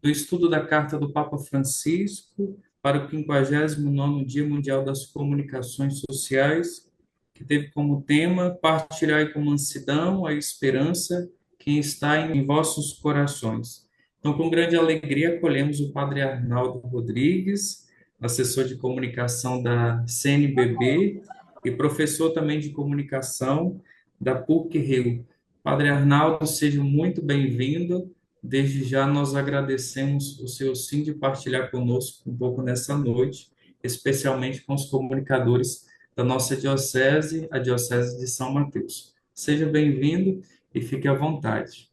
do estudo da Carta do Papa Francisco para o 59º Dia Mundial das Comunicações Sociais, que teve como tema Partilhai com mansidão a esperança que está em vossos corações. Então, com grande alegria, acolhemos o Padre Arnaldo Rodrigues, assessor de comunicação da CNBB e professor também de comunicação da PUC-Rio. Padre Arnaldo, seja muito bem-vindo. Desde já nós agradecemos o seu sim de partilhar conosco um pouco nessa noite, especialmente com os comunicadores da nossa diocese, a Diocese de São Mateus. Seja bem-vindo e fique à vontade.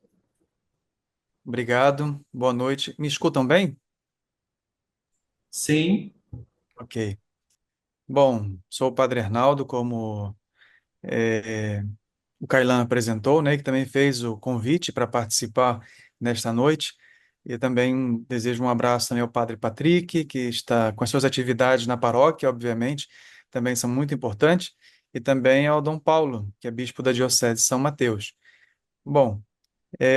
Obrigado, boa noite. Me escutam bem? Sim, Ok. Bom, sou o Padre Arnaldo, como o Kailan apresentou, né, que também fez o convite para participar nesta noite. E também desejo um abraço também ao Padre Patrick, que está com as suas atividades na paróquia, obviamente, também são muito importantes, e também ao Dom Paulo, que é bispo da Diocese de São Mateus. Bom,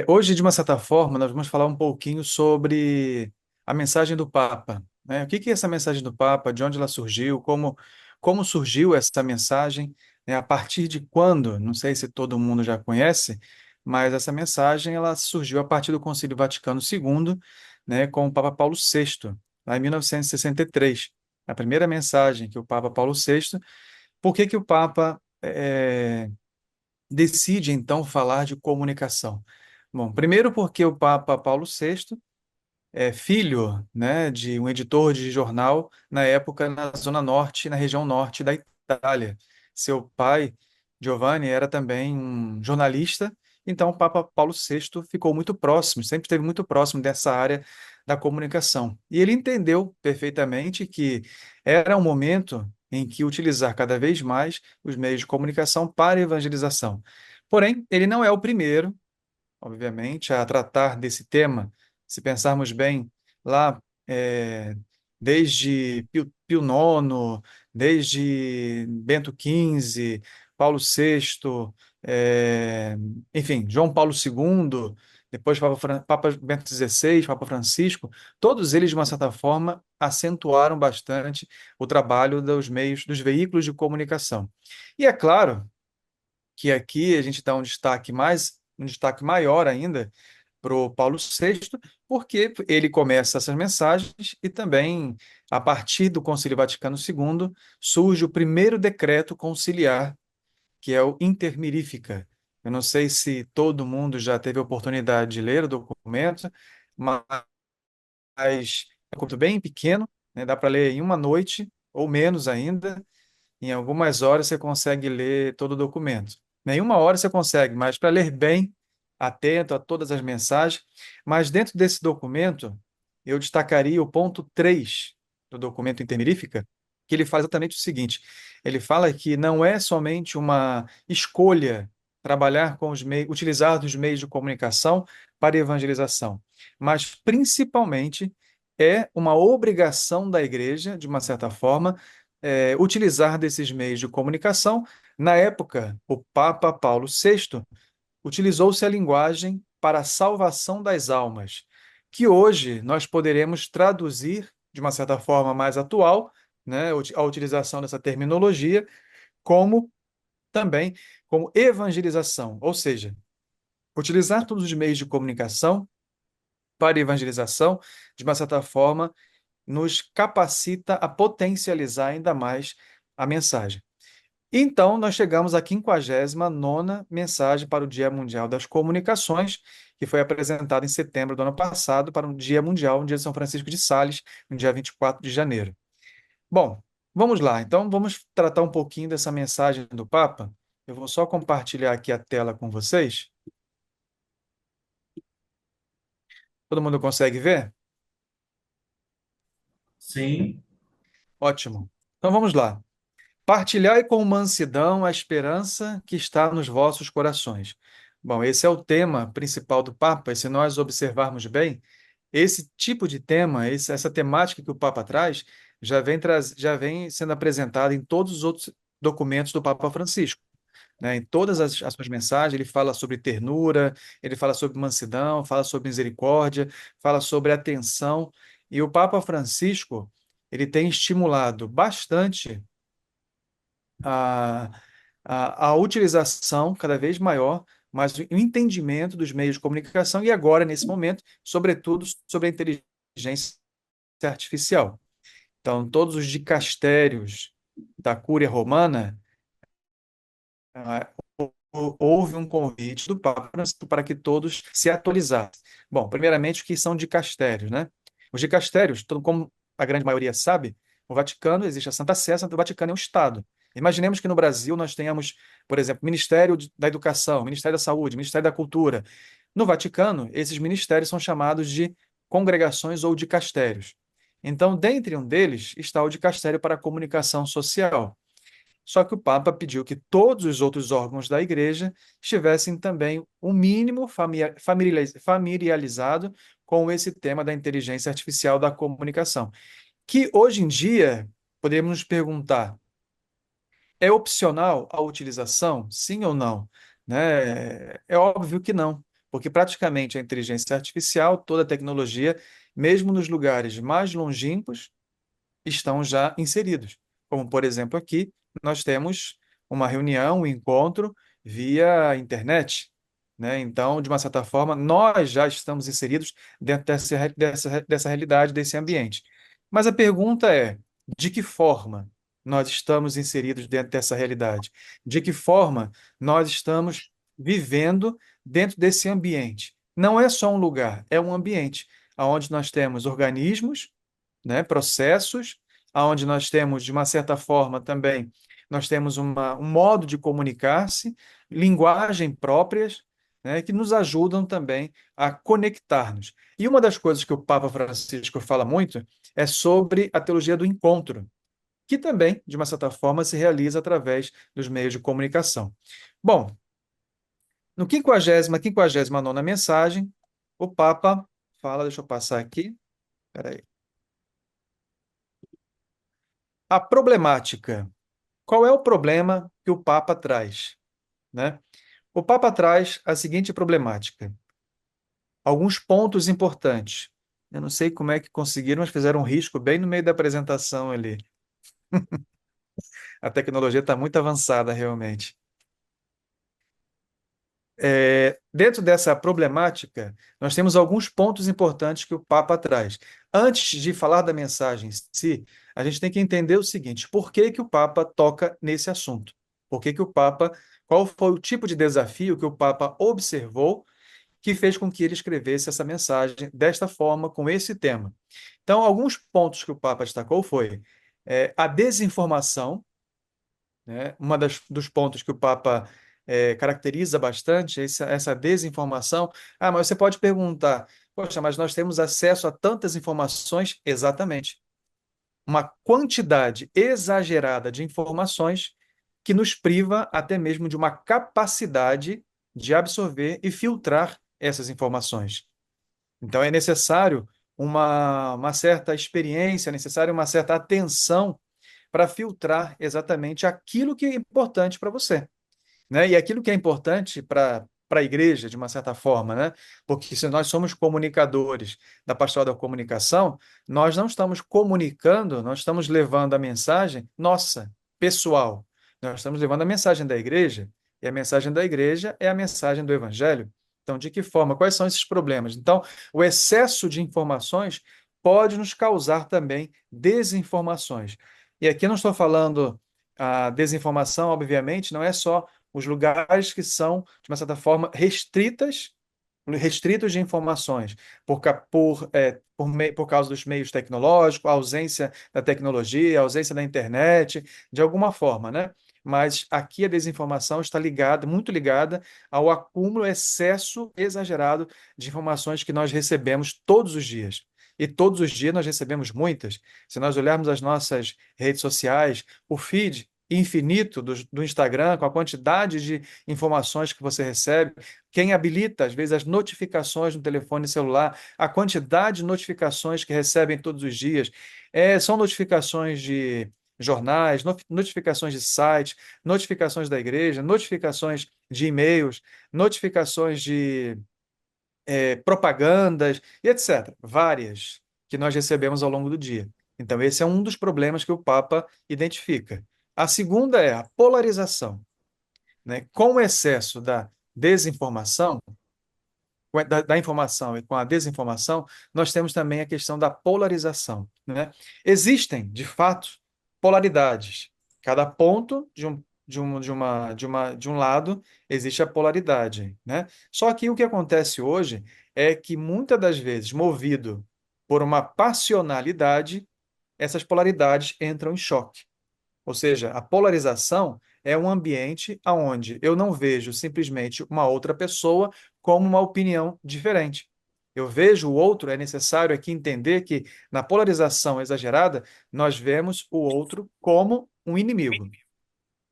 hoje, de uma certa forma, nós vamos falar um pouquinho sobre a mensagem do Papa, né? O que que é essa mensagem do Papa, de onde ela surgiu, como surgiu essa mensagem, né? A partir de quando, não sei se todo mundo já conhece, mas essa mensagem ela surgiu a partir do Concílio Vaticano II, né, com o Papa Paulo VI, lá em 1963. A primeira mensagem que o Papa Paulo VI, por que que o Papa decide então falar de comunicação? Bom, primeiro porque o Papa Paulo VI é filho, né, de um editor de jornal na época na zona norte, na região norte da Itália. Seu pai, Giovanni, era também um jornalista, então o Papa Paulo VI ficou muito próximo, sempre esteve muito próximo dessa área da comunicação. E ele entendeu perfeitamente que era um momento em que utilizar cada vez mais os meios de comunicação para evangelização. Porém, ele não é o primeiro, obviamente, a tratar desse tema. Se pensarmos bem, lá, desde Pio IX, desde Bento XV, Paulo VI, enfim, João Paulo II, depois Papa Bento XVI, Papa Francisco, todos eles, de uma certa forma, acentuaram bastante o trabalho dos meios, dos veículos de comunicação. E é claro que aqui a gente dá um destaque maior ainda para o Paulo VI, porque ele começa essas mensagens e também, a partir do Concílio Vaticano II, surge o primeiro decreto conciliar, que é o Intermirifica. Eu não sei se todo mundo já teve a oportunidade de ler o documento, mas é um documento bem pequeno, né? Dá para ler em uma noite, ou menos ainda, em algumas horas você consegue ler todo o documento. Nenhuma hora você consegue, mas para ler bem, atento a todas as mensagens. Mas dentro desse documento, eu destacaria o ponto 3 do documento Intermirífica, que ele fala exatamente o seguinte: ele fala que não é somente uma escolha trabalhar com os meios, utilizar os meios de comunicação para evangelização, mas principalmente é uma obrigação da igreja, de uma certa forma, utilizar desses meios de comunicação. Na época, o Papa Paulo VI utilizou-se a linguagem para a salvação das almas, que hoje nós poderemos traduzir de uma certa forma mais atual, né, a utilização dessa terminologia, como também como evangelização, ou seja, utilizar todos os meios de comunicação para evangelização, de uma certa forma, nos capacita a potencializar ainda mais a mensagem. Então, nós chegamos à 59ª mensagem para o Dia Mundial das Comunicações, que foi apresentada em setembro do ano passado para um Dia Mundial, um Dia de São Francisco de Sales, no dia 24 de janeiro. Bom, vamos lá. Então, vamos tratar um pouquinho dessa mensagem do Papa. Eu vou só compartilhar aqui a tela com vocês. Todo mundo consegue ver? sim. Ótimo. Então, vamos lá. Partilhai com mansidão a esperança que está nos vossos corações. Bom, esse é o tema principal do Papa, e se nós observarmos bem, esse tipo de tema, essa temática que o Papa traz, já vem sendo apresentada em todos os outros documentos do Papa Francisco. né? Em todas as suas mensagens, ele fala sobre ternura, ele fala sobre mansidão, fala sobre misericórdia, fala sobre atenção. E o Papa Francisco, ele tem estimulado bastante a, a utilização cada vez maior, mas o entendimento dos meios de comunicação e agora, nesse momento, sobretudo sobre a inteligência artificial. Então, todos os dicastérios da Cúria Romana, ah, houve um convite do Papa Francisco para que todos se atualizassem. Bom, primeiramente, o que são dicastérios, né? Os dicastérios, como a grande maioria sabe, no Vaticano existe a Santa Sé, o Vaticano é um Estado. Imaginemos que no Brasil nós tenhamos, por exemplo, Ministério da Educação, Ministério da Saúde, Ministério da Cultura. No Vaticano, esses ministérios são chamados de congregações ou dicastérios. Então, dentre um deles está o dicastério para a comunicação social. Só que o Papa pediu que todos os outros órgãos da Igreja estivessem também o mínimo familiarizado com esse tema da inteligência artificial da comunicação, que hoje em dia podemos nos perguntar, é opcional a utilização? Sim ou não? Né? É óbvio que não, porque praticamente a inteligência artificial, toda a tecnologia, mesmo nos lugares mais longínquos, estão já inseridos. Como, por exemplo, aqui, nós temos uma reunião, um encontro via internet, né? Então, de uma certa forma, nós já estamos inseridos dentro dessa realidade, desse ambiente. Mas a pergunta é, de que forma nós estamos inseridos dentro dessa realidade? De que forma nós estamos vivendo dentro desse ambiente? Não é só um lugar, é um ambiente onde nós temos organismos, né, processos, aonde nós temos, de uma certa forma, também, nós temos um modo de comunicar-se, linguagem próprias, né, que nos ajudam também a conectar-nos. E uma das coisas que o Papa Francisco fala muito é sobre a teologia do encontro, que também, de uma certa forma, se realiza através dos meios de comunicação. Bom, no 59ª mensagem, o Papa fala, deixa eu passar aqui, peraí. A problemática. Qual é o problema que o Papa traz, né? O Papa traz a seguinte problemática. Alguns pontos importantes. Eu não sei como é que conseguiram, mas fizeram um risco bem no meio da apresentação ali. A tecnologia está muito avançada, realmente. Dentro dessa problemática, nós temos alguns pontos importantes que o Papa traz. Antes de falar da mensagem em si, a gente tem que entender o seguinte: por que que o Papa toca nesse assunto? Por que que o Papa, qual foi o tipo de desafio que o Papa observou que fez com que ele escrevesse essa mensagem desta forma, com esse tema? Então, alguns pontos que o Papa destacou foi a desinformação, né? Dos pontos que o Papa caracteriza bastante, essa desinformação. Ah, mas você pode perguntar, poxa, mas nós temos acesso a tantas informações? Exatamente. Uma quantidade exagerada de informações que nos priva até mesmo de uma capacidade de absorver e filtrar essas informações. Então, é necessário uma certa experiência, é necessário uma certa atenção para filtrar exatamente aquilo que é importante para você, né? E aquilo que é importante para a igreja, de uma certa forma, né? Porque se nós somos comunicadores da pastoral da comunicação, nós não estamos comunicando, nós estamos levando a mensagem nossa, pessoal. Nós estamos levando a mensagem da igreja, e a mensagem da igreja é a mensagem do evangelho. Então, de que forma? Quais são esses problemas? Então, o excesso de informações pode nos causar também desinformações. E aqui não estou falando a desinformação, obviamente, não é só os lugares que são, de uma certa forma, restritos de informações, por causa dos meios tecnológicos, a ausência da tecnologia, a ausência da internet, de alguma forma, né? Mas aqui a desinformação está ligada, muito ligada ao acúmulo, excesso exagerado de informações que nós recebemos todos os dias. E todos os dias nós recebemos muitas. Se nós olharmos as nossas redes sociais, o feed infinito do Instagram, com a quantidade de informações que você recebe, quem habilita, às vezes, as notificações no telefone celular, a quantidade de notificações que recebem todos os dias, são notificações de jornais, notificações de site, notificações da igreja, notificações de e-mails, notificações de propagandas e etc. Várias que nós recebemos ao longo do dia. Então, esse é um dos problemas que o Papa identifica. A segunda é a polarização, né? Com o excesso da desinformação, da informação e com a desinformação, nós temos também a questão da polarização, né? Existem, de fato, polaridades. Cada ponto de um lado existe a polaridade, né? Só que o que acontece hoje é que muitas das vezes, movido por uma passionalidade, essas polaridades entram em choque. Ou seja, a polarização é um ambiente onde eu não vejo simplesmente uma outra pessoa como uma opinião diferente. Eu vejo o outro, é necessário aqui entender que na polarização exagerada, nós vemos o outro como um inimigo,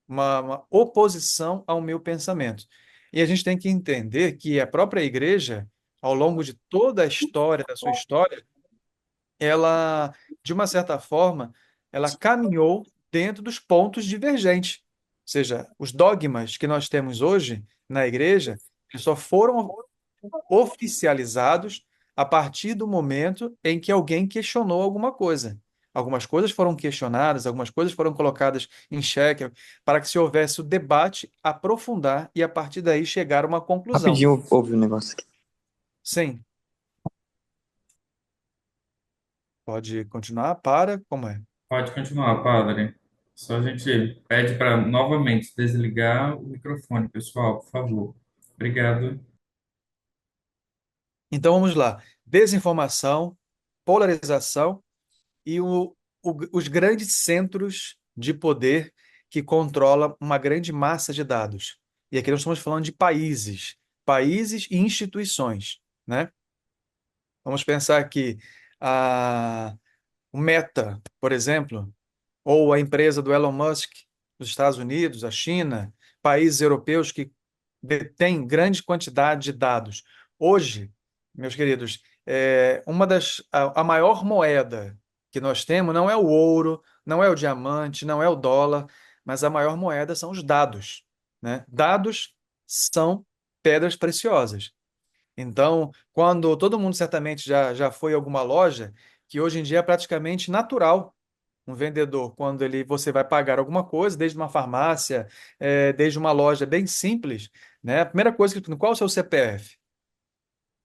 uma oposição ao meu pensamento. E a gente tem que entender que a própria igreja, ao longo de toda a história, da sua história, ela, de uma certa forma, ela caminhou dentro dos pontos divergentes. Ou seja, os dogmas que nós temos hoje na igreja, que só foram oficializados a partir do momento em que alguém questionou alguma coisa. Algumas coisas foram questionadas, algumas coisas foram colocadas em xeque, para que se houvesse o debate, aprofundar e, a partir daí, chegar a uma conclusão. Rapidinho, ouve um negócio aqui. Sim, pode continuar, para, como é? Pode continuar, padre. Só a gente pede para novamente desligar o microfone, pessoal, por favor. Obrigado. Então vamos lá. Desinformação, polarização e os grandes centros de poder que controlam uma grande massa de dados. E aqui nós estamos falando de países, países e instituições, né? Vamos pensar que a, o Meta, por exemplo, ou a empresa do Elon Musk, dos Estados Unidos, a China, países europeus que detêm grande quantidade de dados. Hoje, meus queridos, a maior moeda que nós temos não é o ouro, não é o diamante, não é o dólar, mas a maior moeda são os dados, né? Dados são pedras preciosas. Então, quando todo mundo certamente já foi a alguma loja, que hoje em dia é praticamente natural um vendedor, quando você vai pagar alguma coisa, desde uma farmácia, desde uma loja bem simples, né? A primeira coisa que ele pergunta, qual é o seu CPF?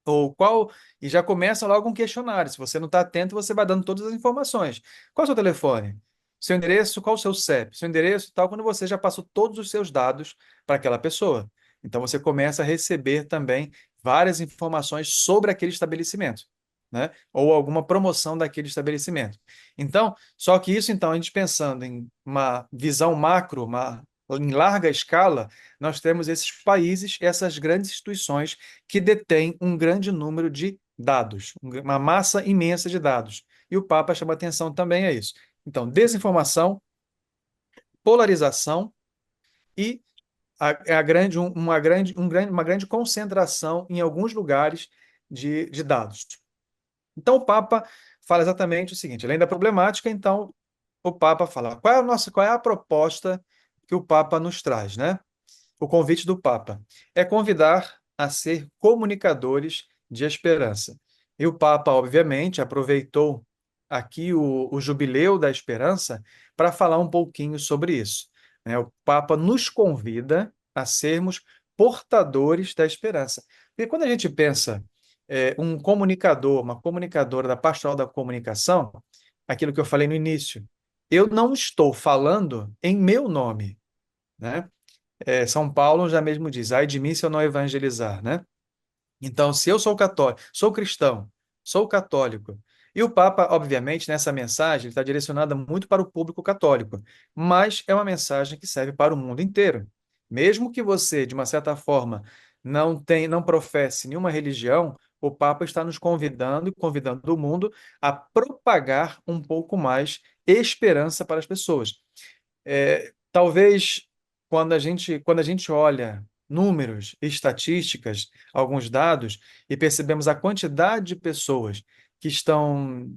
Ou qual, e já começa logo um questionário. Se você não está atento, você vai dando todas as informações. Qual é o seu telefone? Seu endereço, qual é o seu CEP? Seu endereço, tal, quando você já passou todos os seus dados para aquela pessoa. Então você começa a receber também várias informações sobre aquele estabelecimento, né? Ou alguma promoção daquele estabelecimento. Então, só que isso, então, a gente pensando em uma visão macro, em larga escala, nós temos esses países, essas grandes instituições que detém um grande número de dados, uma massa imensa de dados. E o Papa chama atenção também a isso. Então, desinformação, polarização e uma grande concentração em alguns lugares de dados. Então, o Papa fala exatamente o seguinte: além da problemática, então, o Papa fala qual é a proposta que o Papa nos traz, né? O convite do Papa é convidar a ser comunicadores de esperança. E o Papa, obviamente, aproveitou aqui o Jubileu da Esperança para falar um pouquinho sobre isso, né? O Papa nos convida a sermos portadores da esperança. Porque quando a gente pensa um comunicador, uma comunicadora da pastoral da comunicação, aquilo que eu falei no início, eu não estou falando em meu nome, né? São Paulo já mesmo diz, ai de mim se eu não evangelizar, né? Então, se eu sou católico, sou cristão, sou católico, e o Papa, obviamente, nessa mensagem, está direcionada muito para o público católico, mas é uma mensagem que serve para o mundo inteiro. Mesmo que você, de uma certa forma, não professe nenhuma religião, o Papa está nos convidando e convidando o mundo a propagar um pouco mais esperança para as pessoas. Talvez quando a gente olha números, estatísticas, alguns dados e percebemos a quantidade de pessoas que estão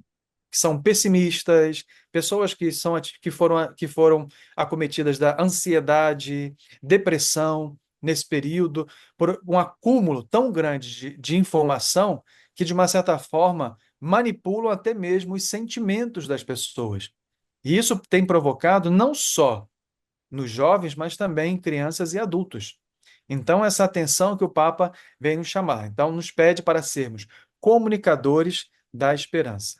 que são pessimistas, pessoas que foram acometidas da ansiedade, depressão nesse período, por um acúmulo tão grande de informação que, de uma certa forma, manipulam até mesmo os sentimentos das pessoas. E isso tem provocado não só nos jovens, mas também em crianças e adultos. Então, essa atenção que o Papa vem nos chamar. Então, nos pede para sermos comunicadores da esperança.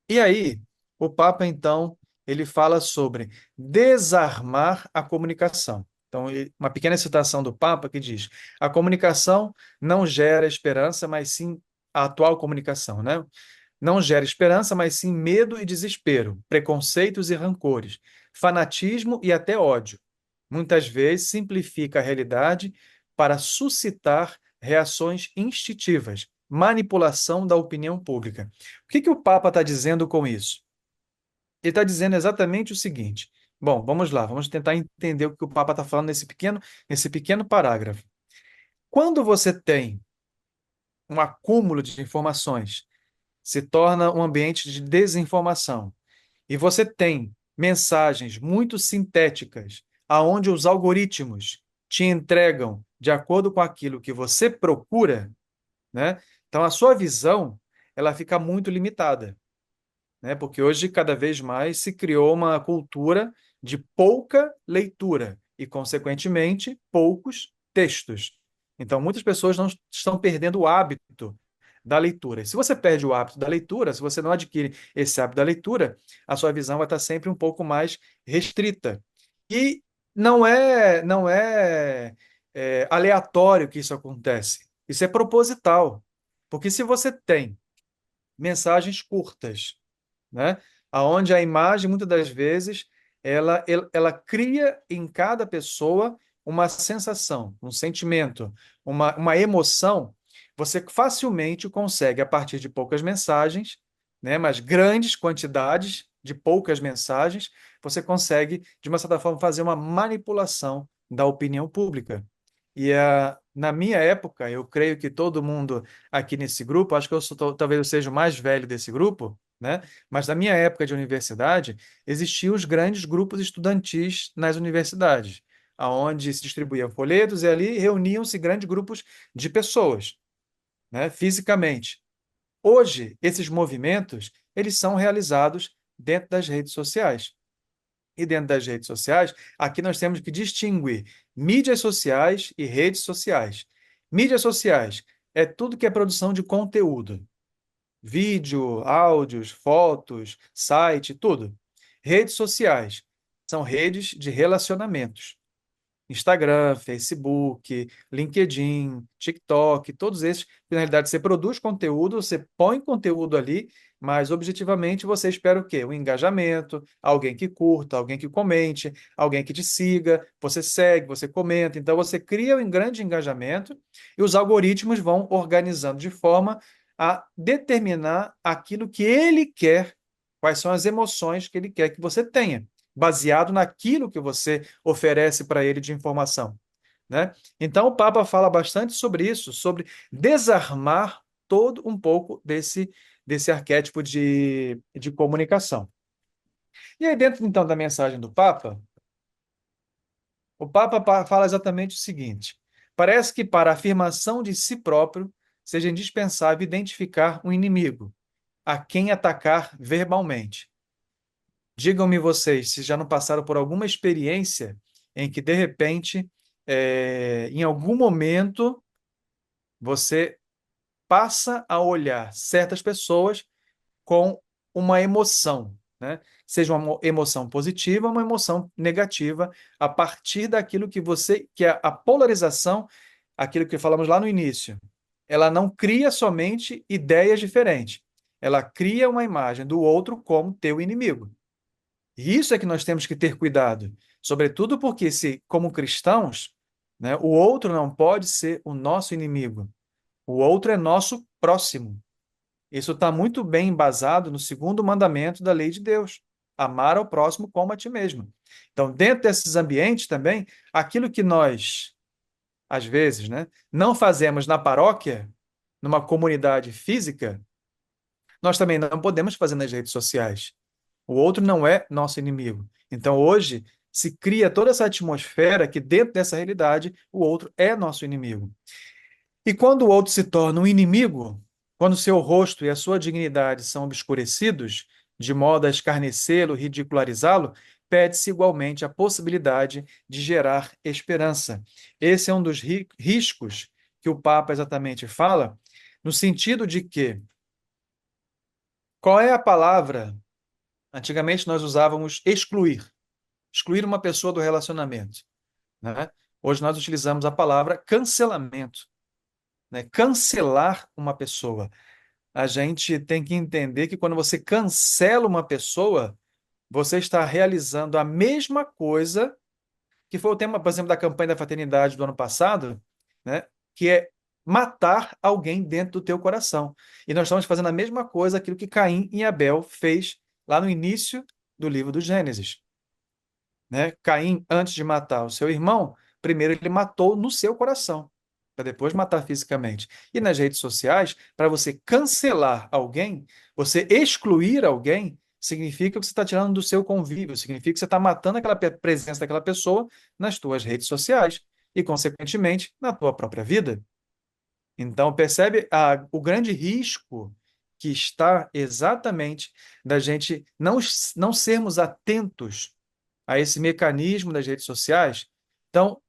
E aí, o Papa, então, ele fala sobre desarmar a comunicação. Então, uma pequena citação do Papa que diz: a comunicação não gera esperança, mas sim a atual comunicação, né? Não gera esperança, mas sim medo e desespero, preconceitos e rancores, fanatismo e até ódio. Muitas vezes simplifica a realidade para suscitar reações instintivas, manipulação da opinião pública. O que que o Papa está dizendo com isso? Ele está dizendo exatamente o seguinte. Bom, vamos lá, vamos tentar entender o que o Papa está falando nesse pequeno parágrafo. Quando você tem um acúmulo de informações, se torna um ambiente de desinformação. E você tem mensagens muito sintéticas, aonde os algoritmos te entregam de acordo com aquilo que você procura, né? Então a sua visão, ela fica muito limitada, né? Porque hoje cada vez mais se criou uma cultura de pouca leitura e, consequentemente, poucos textos. Então, muitas pessoas não estão perdendo o hábito da leitura. E se você perde o hábito da leitura, se você não adquire esse hábito da leitura, a sua visão vai estar sempre um pouco mais restrita. E não é aleatório que isso acontece. Isso é proposital. Porque se você tem mensagens curtas, né? Aonde a imagem, muitas das vezes, ela cria em cada pessoa uma sensação, um sentimento, uma emoção. Você facilmente consegue, a partir de poucas mensagens, né, mas grandes quantidades de poucas mensagens, você consegue, de uma certa forma, fazer uma manipulação da opinião pública. E na minha época, eu creio que todo mundo aqui nesse grupo, acho que talvez eu seja o mais velho desse grupo, né? Mas na minha época de universidade, existiam os grandes grupos estudantis nas universidades, aonde se distribuíam folhetos e ali reuniam-se grandes grupos de pessoas, né? Fisicamente. Hoje, esses movimentos, eles são realizados dentro das redes sociais. E dentro das redes sociais, aqui nós temos que distinguir mídias sociais e redes sociais. Mídias sociais é tudo que é produção de conteúdo, vídeo, áudios, fotos, site, tudo. Redes sociais são redes de relacionamentos. Instagram, Facebook, LinkedIn, TikTok, todos esses, na realidade, você produz conteúdo, você põe conteúdo ali, mas objetivamente você espera o quê? Um engajamento, alguém que curta, alguém que comente, alguém que te siga, você segue, você comenta, então você cria um grande engajamento e os algoritmos vão organizando de forma a determinar aquilo que ele quer, quais são as emoções que ele quer que você tenha baseado naquilo que você oferece para ele de informação, né? Então, o Papa fala bastante sobre isso, sobre desarmar todo um pouco desse arquétipo de comunicação. E aí, dentro, então, da mensagem do Papa, o Papa fala exatamente o seguinte: parece que para a afirmação de si próprio seja indispensável identificar um inimigo, a quem atacar verbalmente. Digam-me vocês se já não passaram por alguma experiência em que, de repente, em algum momento, você passa a olhar certas pessoas com uma emoção, né? Seja uma emoção positiva ou uma emoção negativa, a partir daquilo que a polarização, aquilo que falamos lá no início, ela não cria somente ideias diferentes, ela cria uma imagem do outro como teu inimigo. E isso é que nós temos que ter cuidado, sobretudo porque se, como cristãos, né, o outro não pode ser o nosso inimigo. O outro é nosso próximo. Isso está muito bem embasado no segundo mandamento da lei de Deus: amar ao próximo como a ti mesmo. Então, dentro desses ambientes também, aquilo que nós, às vezes, né, não fazemos na paróquia, numa comunidade física, nós também não podemos fazer nas redes sociais. O outro não é nosso inimigo. Então, hoje, se cria toda essa atmosfera que, dentro dessa realidade, o outro é nosso inimigo. E quando o outro se torna um inimigo, quando seu rosto e a sua dignidade são obscurecidos, de modo a escarnecê-lo, ridicularizá-lo, pede-se igualmente a possibilidade de gerar esperança. Esse é um dos riscos que o Papa exatamente fala, no sentido de que qual é a palavra? Antigamente nós usávamos excluir, excluir uma pessoa do relacionamento, né? Hoje nós utilizamos a palavra cancelamento, né? Cancelar uma pessoa. A gente tem que entender que quando você cancela uma pessoa, você está realizando a mesma coisa que foi o tema, por exemplo, da campanha da fraternidade do ano passado, né? Que é matar alguém dentro do teu coração. E nós estamos fazendo a mesma coisa, aquilo que Caim e Abel fez lá no início do livro do Gênesis, né? Caim, antes de matar o seu irmão, primeiro ele matou no seu coração, para depois matar fisicamente. E nas redes sociais, para você cancelar alguém, você excluir alguém, significa que você está tirando do seu convívio, significa que você está matando aquela presença daquela pessoa nas tuas redes sociais e, consequentemente, na tua própria vida. Então, percebe o grande risco que está exatamente da gente não sermos atentos a esse mecanismo das redes sociais. Então,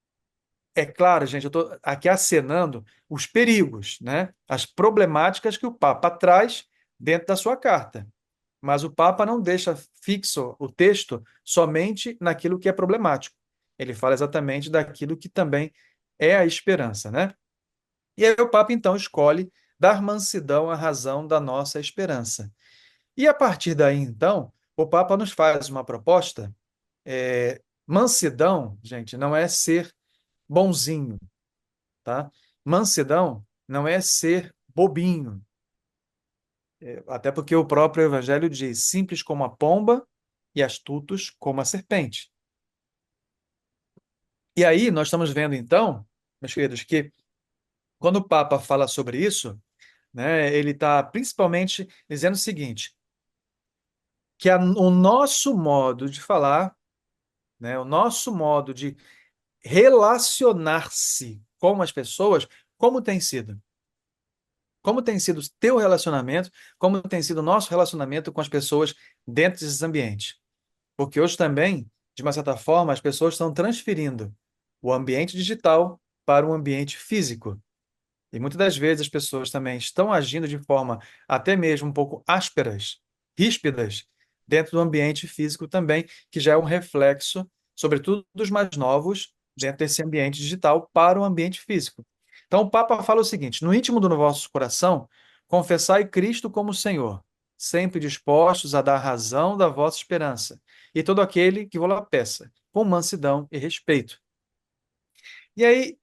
é claro, gente, eu estou aqui acenando os perigos, né? As problemáticas que o Papa traz dentro da sua carta. Mas o Papa não deixa fixo o texto somente naquilo que é problemático. Ele fala exatamente daquilo que também é a esperança, né? E aí o Papa, então, escolhe dar mansidão à razão da nossa esperança. E a partir daí, então, o Papa nos faz uma proposta. Mansidão, gente, não é ser bonzinho, tá? Mansidão não é ser bobinho. Até porque o próprio Evangelho diz: simples como a pomba e astutos como a serpente. E aí nós estamos vendo, então, meus queridos, que quando o Papa fala sobre isso, né, ele está principalmente dizendo o seguinte: que o nosso modo de falar, né, o nosso modo de relacionar-se com as pessoas, como tem sido? Como tem sido o teu relacionamento? Como tem sido o nosso relacionamento com as pessoas dentro desses ambientes? Porque hoje também, de uma certa forma, as pessoas estão transferindo o ambiente digital para o ambiente físico. E muitas das vezes as pessoas também estão agindo de forma até mesmo um pouco ásperas, ríspidas, dentro do ambiente físico também, que já é um reflexo, sobretudo dos mais novos, dentro desse ambiente digital para o ambiente físico. Então, o Papa fala o seguinte: no íntimo do vosso coração, confessai Cristo como Senhor, sempre dispostos a dar razão da vossa esperança, e todo aquele que vos peça, com mansidão e respeito. E aí,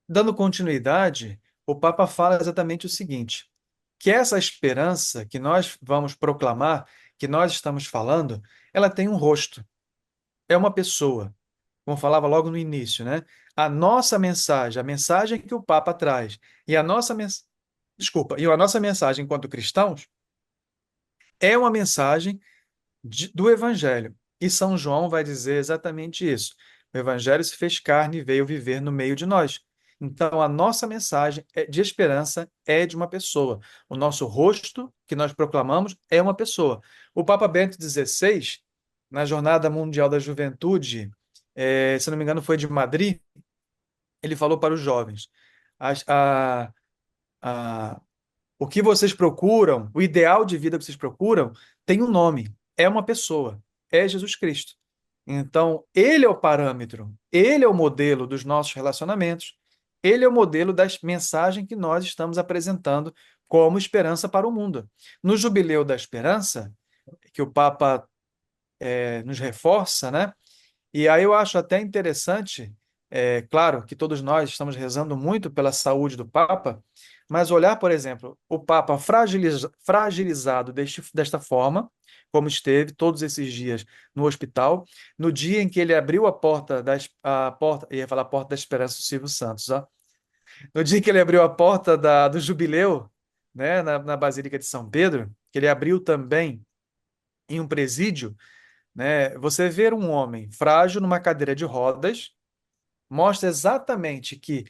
dando continuidade, o Papa fala exatamente o seguinte: que essa esperança que nós vamos proclamar, que nós estamos falando, ela tem um rosto, é uma pessoa, como falava logo no início, né? A nossa mensagem, a mensagem que o Papa traz, e a nossa desculpa, e a nossa mensagem enquanto cristãos é uma mensagem do Evangelho. E São João vai dizer exatamente isso. O Evangelho se fez carne e veio viver no meio de nós. Então, a nossa mensagem de esperança é de uma pessoa. O nosso rosto que nós proclamamos é uma pessoa. O Papa Bento XVI, na Jornada Mundial da Juventude, se não me engano, foi de Madrid, ele falou para os jovens: a, a, a, o que vocês procuram, o ideal de vida que vocês procuram, tem um nome, é uma pessoa, é Jesus Cristo. Então, ele é o parâmetro, ele é o modelo dos nossos relacionamentos, ele é o modelo das mensagens que nós estamos apresentando como esperança para o mundo. No Jubileu da Esperança, que o Papa nos reforça, né? E aí eu acho até interessante, claro que todos nós estamos rezando muito pela saúde do Papa, mas olhar, por exemplo, o Papa fragilizado desta forma, como esteve todos esses dias no hospital, no dia em que ele abriu a porta a porta, ia falar a porta da esperança do Silvio Santos, ó. No dia que ele abriu a porta do jubileu, né, na Basílica de São Pedro, que ele abriu também em um presídio, né? Você ver um homem frágil numa cadeira de rodas mostra exatamente que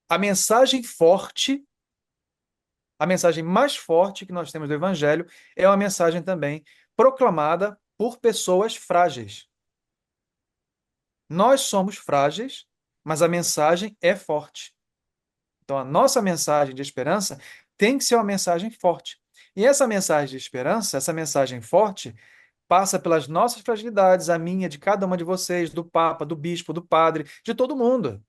a mensagem forte, a mensagem mais forte que nós temos do Evangelho é uma mensagem também proclamada por pessoas frágeis. Nós somos frágeis, mas a mensagem é forte. Então, a nossa mensagem de esperança tem que ser uma mensagem forte. E essa mensagem de esperança, essa mensagem forte, passa pelas nossas fragilidades, a minha, de cada uma de vocês, do Papa, do Bispo, do Padre, de todo mundo.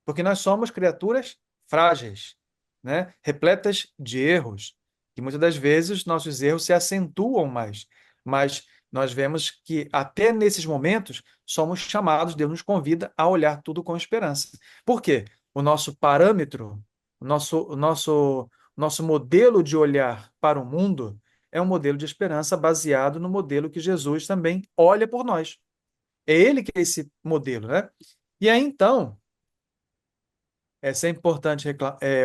Porque nós somos criaturas frágeis, né? Repletas de erros. E muitas das vezes nossos erros se acentuam mais. Mas nós vemos que até nesses momentos somos chamados, Deus nos convida a olhar tudo com esperança. Por quê? O nosso parâmetro, o nosso modelo de olhar para o mundo é um modelo de esperança baseado no modelo que Jesus também olha por nós. É ele que é esse modelo, né? E aí, então, é sempre importante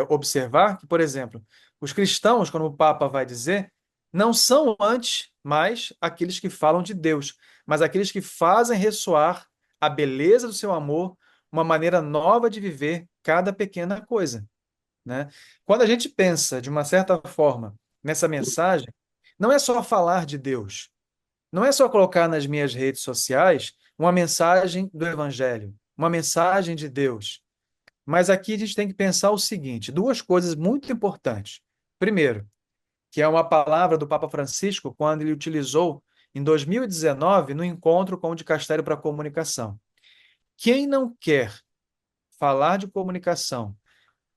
observar que, por exemplo, os cristãos, quando o Papa vai dizer, não são antes mais aqueles que falam de Deus, mas aqueles que fazem ressoar a beleza do seu amor, uma maneira nova de viver cada pequena coisa, né? Quando a gente pensa, de uma certa forma, nessa mensagem, não é só falar de Deus, não é só colocar nas minhas redes sociais uma mensagem do Evangelho, uma mensagem de Deus. Mas aqui a gente tem que pensar o seguinte: duas coisas muito importantes. Primeiro, que é uma palavra do Papa Francisco, quando ele utilizou em 2019 no encontro com o Dicastério para a Comunicação. Quem não quer falar de comunicação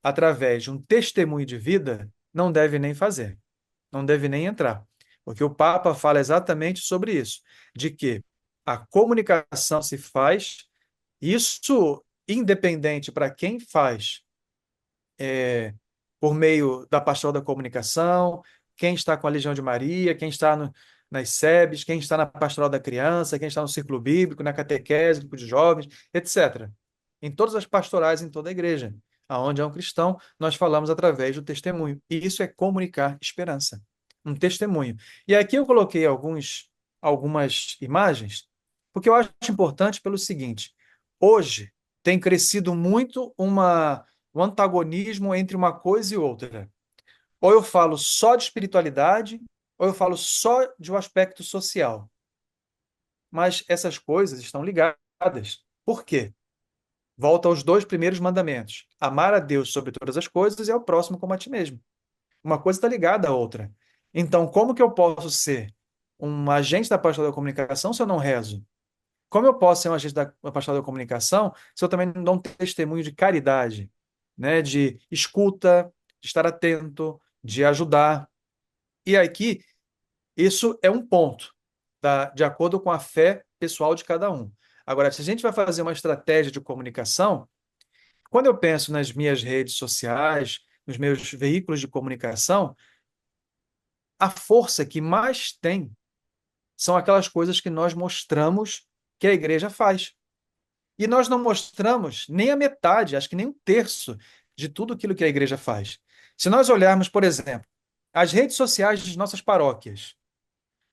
através de um testemunho de vida, não deve nem fazer, não deve nem entrar. Porque o Papa fala exatamente sobre isso, de que a comunicação se faz, isso independente para quem faz, por meio da Pastoral da Comunicação, quem está com a Legião de Maria, quem está nas SEBs, quem está na Pastoral da Criança, quem está no Círculo Bíblico, na catequese, grupo de jovens, etc. Em todas as pastorais, em toda a igreja, aonde é um cristão, nós falamos através do testemunho. E isso é comunicar esperança, um testemunho. E aqui eu coloquei algumas imagens, porque eu acho importante pelo seguinte: hoje tem crescido muito o antagonismo entre uma coisa e outra. Ou eu falo só de espiritualidade, ou eu falo só de um aspecto social. Mas essas coisas estão ligadas. Por quê? Volta aos dois primeiros mandamentos: amar a Deus sobre todas as coisas e ao próximo como a ti mesmo. Uma coisa está ligada à outra. Então, como que eu posso ser um agente da pastoral da comunicação se eu não rezo? Como eu posso ser um agente da pastoral da comunicação se eu também não dou um testemunho de caridade, né? De escuta, de estar atento, de ajudar? E aqui, isso é um ponto, tá? De acordo com a fé pessoal de cada um. Agora, se a gente vai fazer uma estratégia de comunicação, quando eu penso nas minhas redes sociais, nos meus veículos de comunicação, a força que mais tem são aquelas coisas que nós mostramos que a igreja faz. E nós não mostramos nem a metade, acho que nem um terço de tudo aquilo que a igreja faz. Se nós olharmos, por exemplo, as redes sociais de nossas paróquias,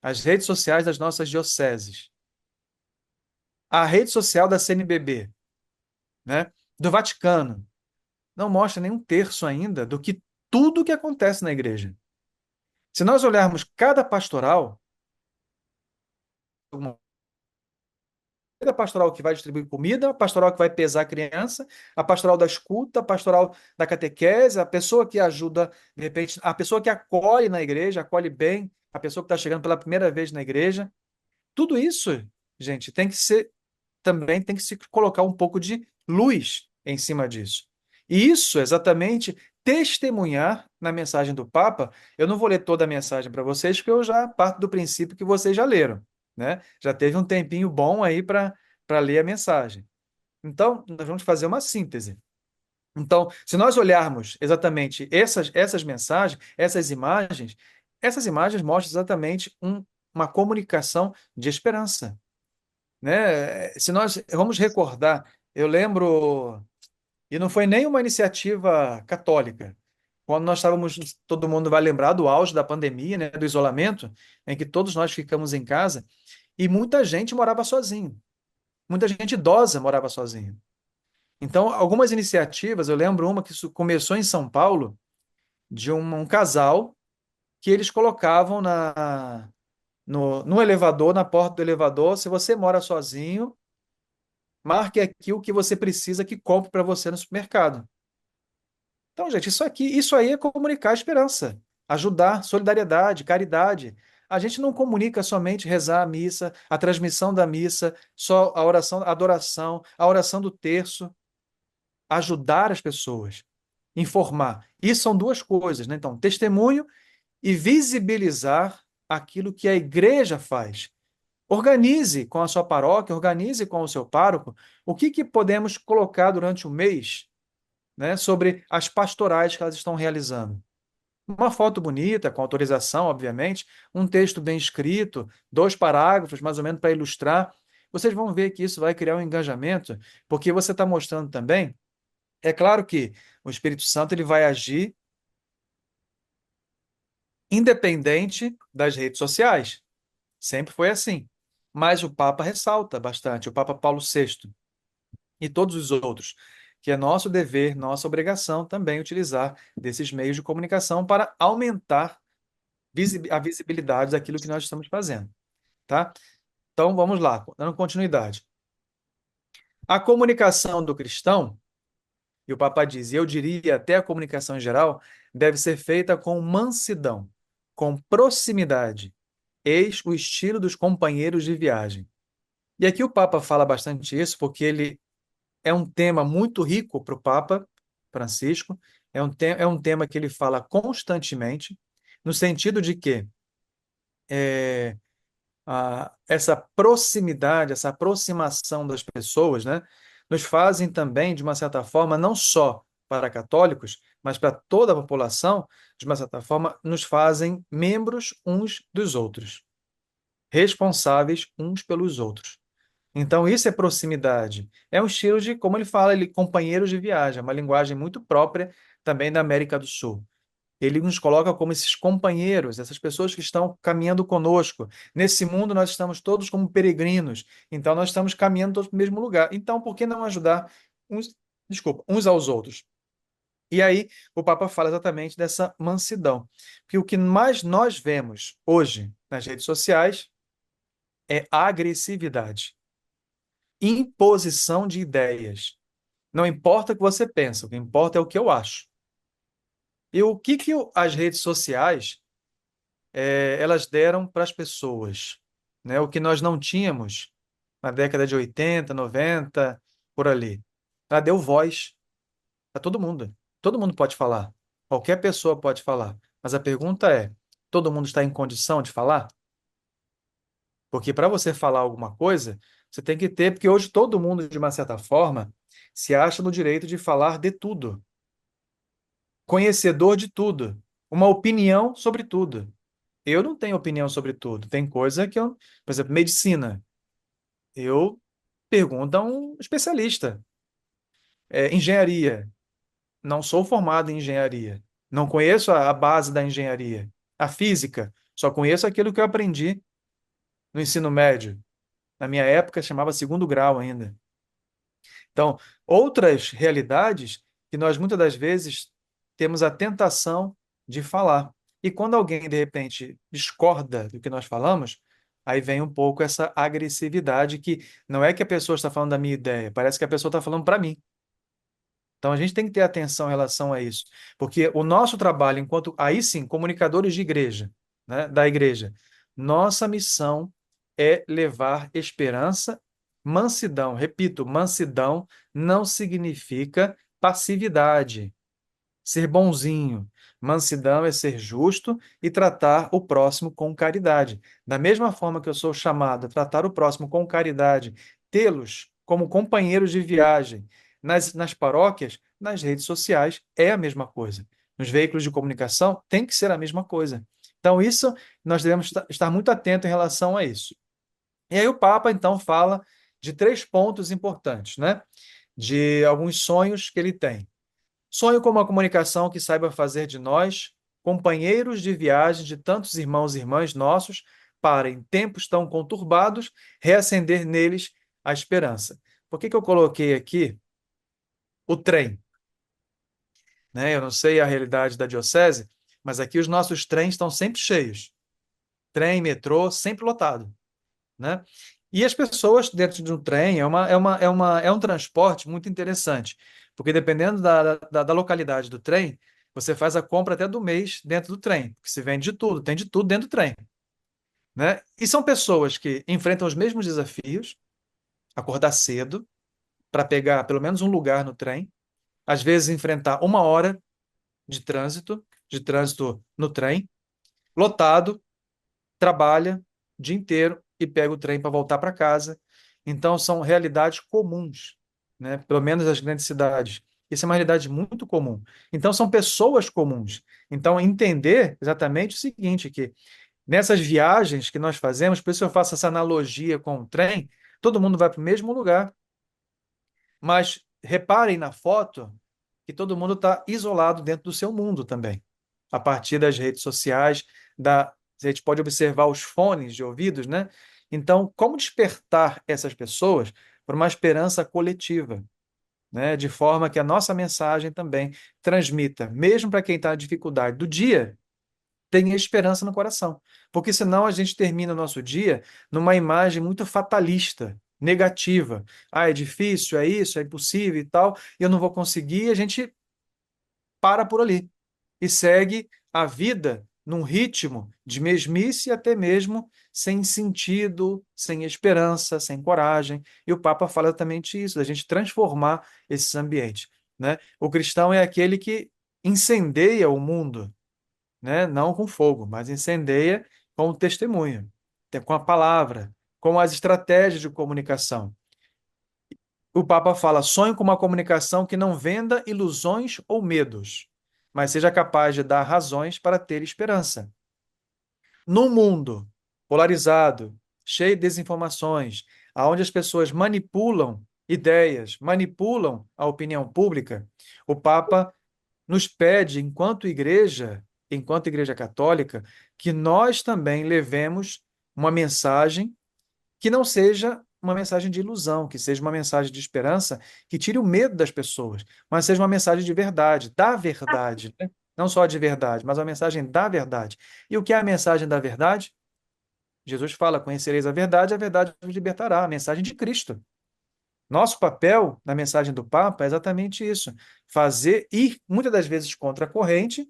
as redes sociais das nossas dioceses, a rede social da CNBB, né, do Vaticano, não mostra nem um terço ainda do que tudo que acontece na igreja. Se nós olharmos cada pastoral, a pastoral que vai distribuir comida, a pastoral que vai pesar a criança, a pastoral da escuta, a pastoral da catequese, a pessoa que ajuda, de repente, a pessoa que acolhe na igreja, acolhe bem, a pessoa que está chegando pela primeira vez na igreja. Tudo isso, gente, também tem que se colocar um pouco de luz em cima disso. E isso, exatamente, testemunhar na mensagem do Papa. Eu não vou ler toda a mensagem para vocês, porque eu já parto do princípio que vocês já leram, né? Já teve um tempinho bom aí para ler a mensagem. Então, nós vamos fazer uma síntese. Então, se nós olharmos exatamente essas mensagens, essas imagens mostram exatamente uma comunicação de esperança, né? Se nós vamos recordar, eu lembro, e não foi nem uma iniciativa católica. quando nós estávamos, todo mundo vai lembrar do auge da pandemia, né, do isolamento, em que todos nós ficamos em casa, e muita gente morava sozinho. Muita gente idosa morava sozinho. Então, algumas iniciativas, eu lembro uma que isso começou em São Paulo, de um casal que eles colocavam no elevador, na porta do elevador, se você mora sozinho, marque aqui o que você precisa que compre para você no supermercado. Então, gente, isso aí é comunicar esperança, ajudar, solidariedade, caridade. A gente não comunica somente rezar a missa, a transmissão da missa, só a oração, a oração do terço, ajudar as pessoas, informar. Isso são duas coisas, né? Então, testemunho e visibilizar aquilo que a igreja faz. Organize com a sua paróquia, organize com o seu pároco o que podemos colocar durante o mês, né, sobre as pastorais que elas estão realizando. Uma foto bonita, com autorização, obviamente, um texto bem escrito, 2 parágrafos, mais ou menos, para ilustrar. Vocês vão ver que isso vai criar um engajamento, porque você está mostrando também. É claro que o Espírito Santo ele vai agir independente das redes sociais. Sempre foi assim. Mas o Papa ressalta bastante, o Papa Paulo VI e todos os outros, que é nosso dever, nossa obrigação também utilizar desses meios de comunicação para aumentar a visibilidade daquilo que nós estamos fazendo, tá? Então vamos lá, dando continuidade. A comunicação do cristão, e o Papa diz, e eu diria até a comunicação em geral, deve ser feita com mansidão, com proximidade. Eis o estilo dos companheiros de viagem. E aqui o Papa fala bastante isso, porque ele é um tema muito rico para o Papa Francisco, é um tema que ele fala constantemente, no sentido de que é, essa proximidade, essa aproximação das pessoas, né, nos fazem também, de uma certa forma, não só para católicos, mas para toda a população, de uma certa forma, nos fazem membros uns dos outros, responsáveis uns pelos outros. Então, isso é proximidade. É um estilo de, como ele fala, ele, companheiros de viagem, é uma linguagem muito própria também da América do Sul. Ele nos coloca como esses companheiros, essas pessoas que estão caminhando conosco. Nesse mundo, nós estamos todos como peregrinos, então nós estamos caminhando todos para o mesmo lugar. Então, por que não ajudar uns aos outros? E aí, o Papa fala exatamente dessa mansidão. Que o que mais nós vemos hoje nas redes sociais é agressividade, imposição de ideias. Não importa o que você pensa, o que importa é o que eu acho. E o que as redes sociais elas deram para as pessoas, né? O que nós não tínhamos na década de 80, 90, por ali. Ela deu voz a todo mundo. Todo mundo pode falar. Qualquer pessoa pode falar. Mas a pergunta é: todo mundo está em condição de falar? Porque para você falar alguma coisa, você tem que ter, porque hoje todo mundo, de uma certa forma, se acha no direito de falar de tudo, conhecedor de tudo, uma opinião sobre tudo. Eu não tenho opinião sobre tudo. Tem coisa que eu, por exemplo, medicina. Eu pergunto a um especialista. Engenharia. Não sou formado em engenharia. Não conheço a base da engenharia. A física. Só conheço aquilo que eu aprendi no ensino médio. Na minha época chamava segundo grau ainda. Então, outras realidades que nós muitas das vezes temos a tentação de falar. E quando alguém, de repente, discorda do que nós falamos, aí vem um pouco essa agressividade que não é que a pessoa está falando da minha ideia, parece que a pessoa está falando para mim. Então a gente tem que ter atenção em relação a isso, porque o nosso trabalho, enquanto, aí sim, comunicadores de igreja, né, da igreja, nossa missão é levar esperança, mansidão. Repito, mansidão não significa passividade, ser bonzinho. Mansidão é ser justo e tratar o próximo com caridade. Da mesma forma que eu sou chamado a tratar o próximo com caridade, tê-los como companheiros de viagem nas paróquias, nas redes sociais, é a mesma coisa. Nos veículos de comunicação, tem que ser a mesma coisa. Então, isso, nós devemos estar muito atentos em relação a isso. E aí o Papa, então, fala de 3 pontos importantes, né? De alguns sonhos que ele tem. Sonho com uma comunicação que saiba fazer de nós companheiros de viagem de tantos irmãos e irmãs nossos, para, em tempos tão conturbados, reacender neles a esperança. Por que que eu coloquei aqui o trem? Né? Eu não sei a realidade da diocese, mas aqui os nossos trens estão sempre cheios. Trem, metrô, sempre lotado, né? E as pessoas dentro de um trem é um transporte muito interessante, porque dependendo da localidade do trem, você faz a compra até do mês dentro do trem, porque se vende de tudo, tem de tudo dentro do trem, né? E são pessoas que enfrentam os mesmos desafios, acordar cedo para pegar pelo menos um lugar no trem, às vezes enfrentar uma hora de trânsito no trem, lotado, trabalha o dia inteiro e pega o trem para voltar para casa. Então, são realidades comuns, né? Pelo menos nas grandes cidades. Isso é uma realidade muito comum. Então, são pessoas comuns. Então, entender exatamente o seguinte, que nessas viagens que nós fazemos, por isso eu faço essa analogia com o trem, todo mundo vai para o mesmo lugar, mas reparem na foto que todo mundo está isolado dentro do seu mundo também. A partir das redes sociais, a gente pode observar os fones de ouvidos, né? Então, como despertar essas pessoas para uma esperança coletiva, né? De forma que a nossa mensagem também transmita, mesmo para quem está na dificuldade do dia, tenha esperança no coração. Porque senão a gente termina o nosso dia numa imagem muito fatalista, negativa. Ah, é difícil, é isso, é impossível e tal, e eu não vou conseguir, e a gente para por ali e segue a vida num ritmo de mesmice, até mesmo sem sentido, sem esperança, sem coragem. E o Papa fala exatamente isso, da gente transformar esses ambientes, né? O cristão é aquele que incendeia o mundo, né? Não com fogo, mas incendeia com o testemunho, com a palavra, com as estratégias de comunicação. O Papa fala: sonhe com uma comunicação que não venda ilusões ou medos, mas seja capaz de dar razões para ter esperança. Num mundo polarizado, cheio de desinformações, onde as pessoas manipulam ideias, manipulam a opinião pública, o Papa nos pede, enquanto igreja católica, que nós também levemos uma mensagem que não seja uma mensagem de ilusão, que seja uma mensagem de esperança, que tire o medo das pessoas, mas seja uma mensagem de verdade, da verdade, né? Não só de verdade, mas uma mensagem da verdade. E o que é a mensagem da verdade? Jesus fala: conhecereis a verdade vos libertará, a mensagem de Cristo. Nosso papel na mensagem do Papa é exatamente isso: fazer ir, muitas das vezes, contra a corrente,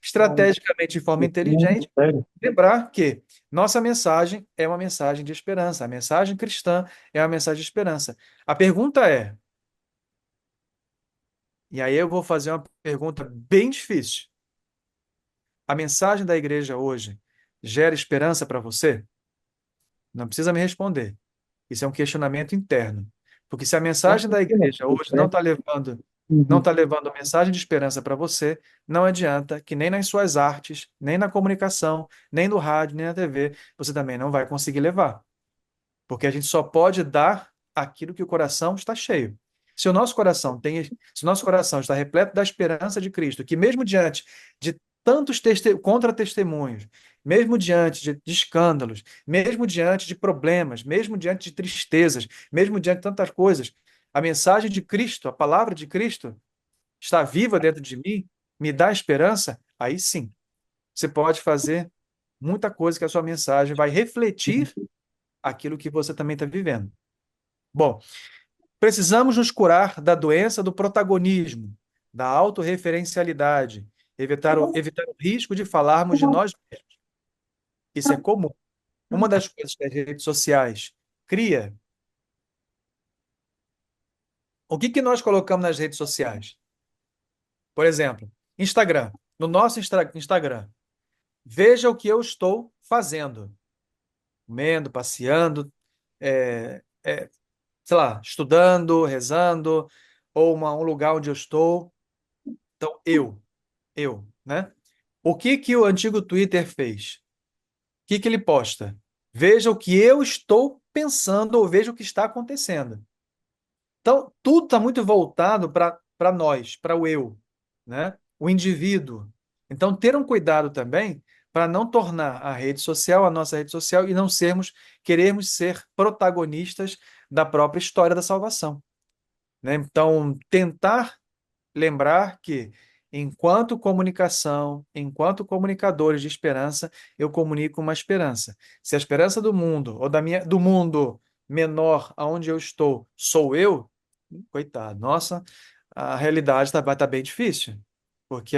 estrategicamente, de forma inteligente, lembrar que nossa mensagem é uma mensagem de esperança, a mensagem cristã é uma mensagem de esperança. A pergunta é, e aí eu vou fazer uma pergunta bem difícil: a mensagem da igreja hoje gera esperança para você? Não precisa me responder. Isso é um questionamento interno. Porque se a mensagem da igreja hoje não está levando mensagem de esperança para você, não adianta que nem nas suas artes, nem na comunicação, nem no rádio, nem na TV, você também não vai conseguir levar. Porque a gente só pode dar aquilo que o coração está cheio. Se o nosso coração está repleto da esperança de Cristo, que mesmo diante de tantos contra-testemunhos, mesmo diante de escândalos, mesmo diante de problemas, mesmo diante de tristezas, mesmo diante de tantas coisas, a mensagem de Cristo, a palavra de Cristo, está viva dentro de mim, me dá esperança, aí sim, você pode fazer muita coisa que a sua mensagem vai refletir aquilo que você também está vivendo. Bom, precisamos nos curar da doença do protagonismo, da autorreferencialidade, evitar o risco de falarmos de nós mesmos. Isso é comum. Uma das coisas que as redes sociais cria, o que que nós colocamos nas redes sociais? Por exemplo, Instagram. No nosso Instagram, veja o que eu estou fazendo, comendo, passeando, é, é, sei lá, estudando, rezando, ou um lugar onde eu estou. Então, né? O que que o antigo Twitter fez? O que que ele posta? Veja o que eu estou pensando ou veja o que está acontecendo. Então, tudo está muito voltado para nós, para o eu. né? O indivíduo. Então, ter um cuidado também para não tornar a rede social a nossa rede social e não querermos ser protagonistas da própria história da salvação, né? Então, tentar lembrar que, enquanto comunicação, enquanto comunicadores de esperança, eu comunico uma esperança. Se a esperança do mundo, ou do mundo menor aonde eu estou, sou eu, coitado, nossa, a realidade vai estar bem difícil, porque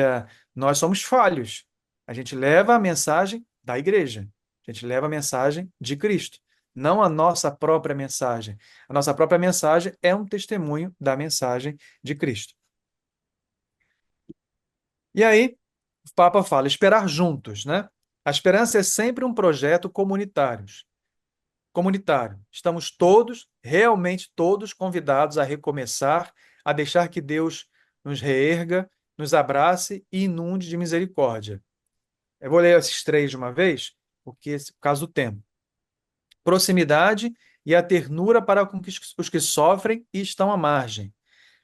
nós somos falhos. A gente leva a mensagem da igreja, a gente leva a mensagem de Cristo, não a nossa própria mensagem. A nossa própria mensagem é um testemunho da mensagem de Cristo. E aí, o Papa fala, esperar juntos, né? A esperança é sempre um projeto comunitário. Estamos todos, realmente todos, convidados a recomeçar, a deixar que Deus nos reerga, nos abrace e inunde de misericórdia. Eu vou ler esses três de uma vez, porque por causa do tempo. Proximidade e a ternura para com os que sofrem e estão à margem.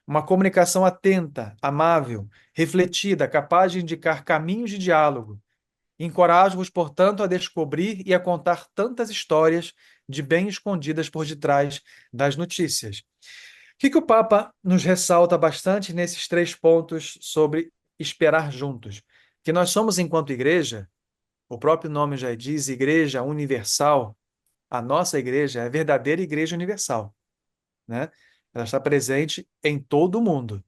Uma comunicação atenta, amável, refletida, capaz de indicar caminhos de diálogo. Encorajo-vos, portanto, a descobrir e a contar tantas histórias de bem escondidas por detrás das notícias. O que o Papa nos ressalta bastante nesses três pontos sobre esperar juntos? Que nós somos, enquanto igreja, o próprio nome já diz, Igreja Universal. A nossa igreja é a verdadeira Igreja Universal, né? Ela está presente em todo o mundo.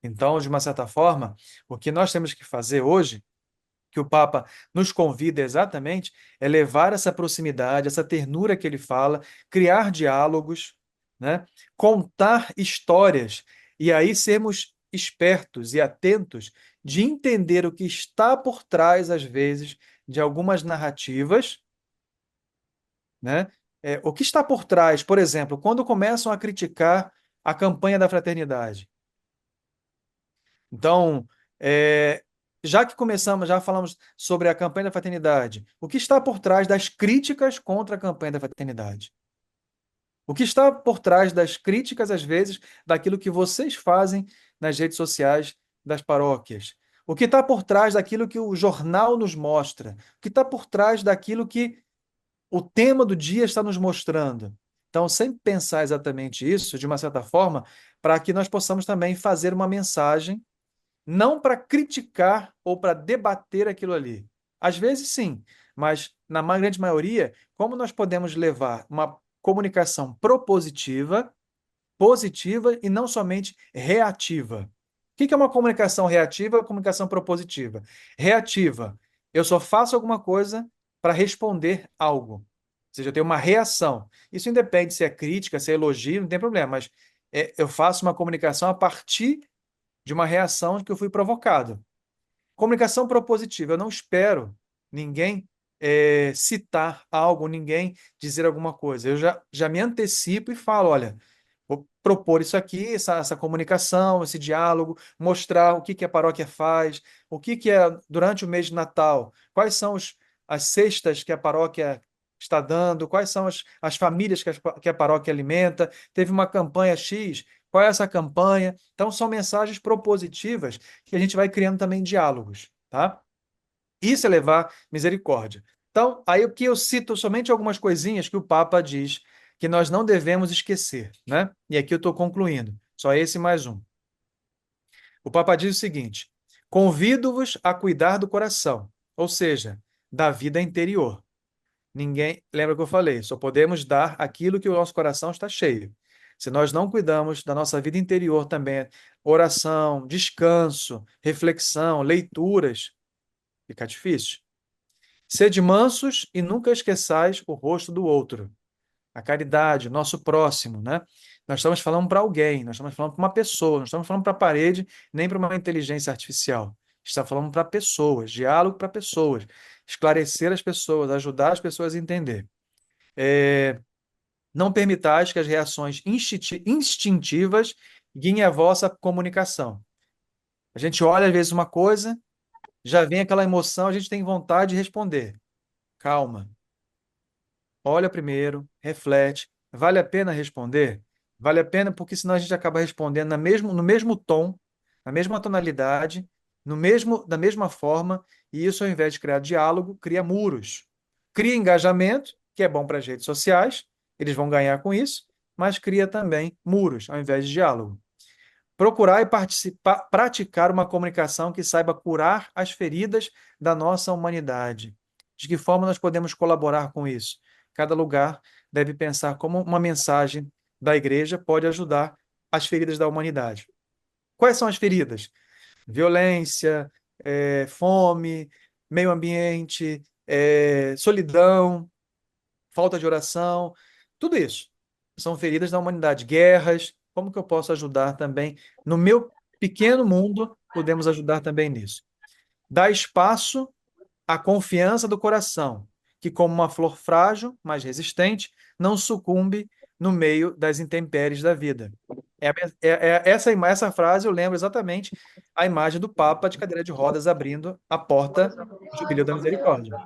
Então, de uma certa forma, o que nós temos que fazer hoje, que o Papa nos convida exatamente, é levar essa proximidade, essa ternura que ele fala, criar diálogos, né? Contar histórias, e aí sermos espertos e atentos de entender o que está por trás, às vezes, de algumas narrativas, né? O que está por trás, por exemplo, quando começam a criticar a campanha da fraternidade. Então, é, já que começamos, já falamos sobre a campanha da fraternidade, o que está por trás das críticas contra a campanha da fraternidade? O que está por trás das críticas, às vezes, daquilo que vocês fazem nas redes sociais das paróquias? O que está por trás daquilo que o jornal nos mostra? O que está por trás daquilo que o tema do dia está nos mostrando? Então, sempre pensar exatamente isso, de uma certa forma, para que nós possamos também fazer uma mensagem não para criticar ou para debater aquilo ali. Às vezes, sim, mas na grande maioria, como nós podemos levar uma comunicação propositiva, positiva e não somente reativa? O que é uma comunicação reativa e uma comunicação propositiva? Reativa, eu só faço alguma coisa para responder algo. Ou seja, eu tenho uma reação. Isso independe se é crítica, se é elogio, não tem problema, mas eu faço uma comunicação a partir de uma reação que eu fui provocado. Comunicação propositiva, eu não espero ninguém citar algo, ninguém dizer alguma coisa. Eu já me antecipo e falo, olha, vou propor isso aqui, essa comunicação, esse diálogo, mostrar o que, que a paróquia faz, o que, que é durante o mês de Natal, quais são as cestas que a paróquia está dando, quais são as famílias que a paróquia alimenta, teve uma campanha X, qual é essa campanha? Então, são mensagens propositivas que a gente vai criando também diálogos, tá? Isso é levar misericórdia. Então, aí o que eu cito somente algumas coisinhas que o Papa diz que nós não devemos esquecer, né? E aqui eu estou concluindo. Só esse mais um. O Papa diz o seguinte: convido-vos a cuidar do coração, ou seja, da vida interior. Ninguém, lembra que eu falei, só podemos dar aquilo que o nosso coração está cheio. Se nós não cuidamos da nossa vida interior também, oração, descanso, reflexão, leituras, fica difícil. Sede mansos e nunca esqueçais o rosto do outro. A caridade, o nosso próximo, né? Nós estamos falando para alguém, nós estamos falando para uma pessoa, não estamos falando para a parede, nem para uma inteligência artificial. Estamos falando para pessoas, diálogo para pessoas, esclarecer as pessoas, ajudar as pessoas a entender. Não permitais que as reações instintivas guiem a vossa comunicação. A gente olha às vezes uma coisa, já vem aquela emoção, a gente tem vontade de responder. Calma. Olha primeiro, reflete. Vale a pena responder? Vale a pena porque senão a gente acaba respondendo no mesmo tom, na mesma tonalidade, no mesmo, da mesma forma, e isso, ao invés de criar diálogo, cria muros. Cria engajamento, que é bom para as redes sociais, eles vão ganhar com isso, mas cria também muros, ao invés de diálogo. Procurar e participar, praticar uma comunicação que saiba curar as feridas da nossa humanidade. De que forma nós podemos colaborar com isso? Cada lugar deve pensar como uma mensagem da igreja pode ajudar as feridas da humanidade. Quais são as feridas? Violência, fome, meio ambiente, solidão, falta de oração, tudo isso são feridas da humanidade, guerras. Como que eu posso ajudar também? No meu pequeno mundo, podemos ajudar também nisso. Dar espaço à confiança do coração, que, como uma flor frágil, mas resistente, não sucumbe no meio das intempéries da vida. Essa frase eu lembro exatamente a imagem do Papa de cadeira de rodas abrindo a porta do Jubileu da Misericórdia.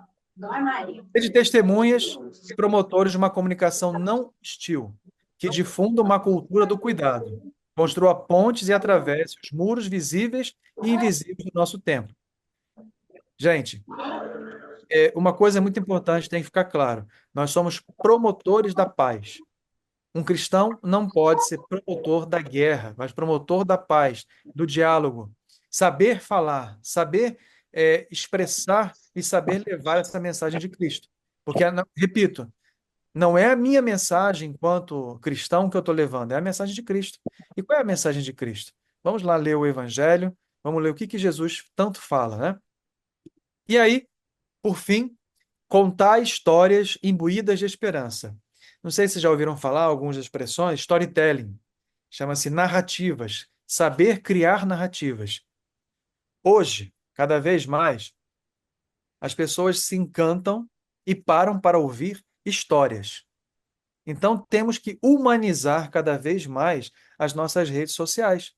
De testemunhas e promotores de uma comunicação não hostil, que difunda uma cultura do cuidado, construa pontes e atravesse os muros visíveis e invisíveis do nosso tempo. Gente, uma coisa muito importante tem que ficar claro: nós somos promotores da paz. Um cristão não pode ser promotor da guerra, mas promotor da paz, do diálogo. Saber falar, saber expressar e saber levar essa mensagem de Cristo. Porque, repito, não é a minha mensagem enquanto cristão que eu estou levando, é a mensagem de Cristo. E qual é a mensagem de Cristo? Vamos lá ler o Evangelho, vamos ler o que que Jesus tanto fala, né? E aí, por fim, contar histórias imbuídas de esperança. Não sei se já ouviram falar algumas expressões, storytelling, chama-se narrativas, saber criar narrativas. Hoje, cada vez mais, as pessoas se encantam e param para ouvir histórias. Então, temos que humanizar cada vez mais as nossas redes sociais.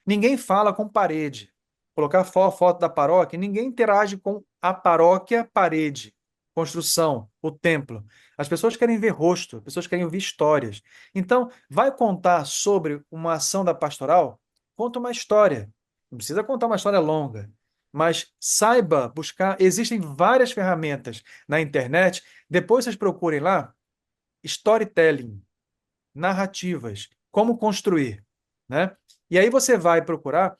Ninguém fala com parede. Colocar foto da paróquia, ninguém interage com a paróquia, parede, construção, o templo. As pessoas querem ver rosto, as pessoas querem ouvir histórias. Então, vai contar sobre uma ação da pastoral? Conta uma história. Não precisa contar uma história longa, mas saiba buscar. Existem várias ferramentas na internet. Depois vocês procurem lá, storytelling, narrativas, como construir, né? E aí você vai procurar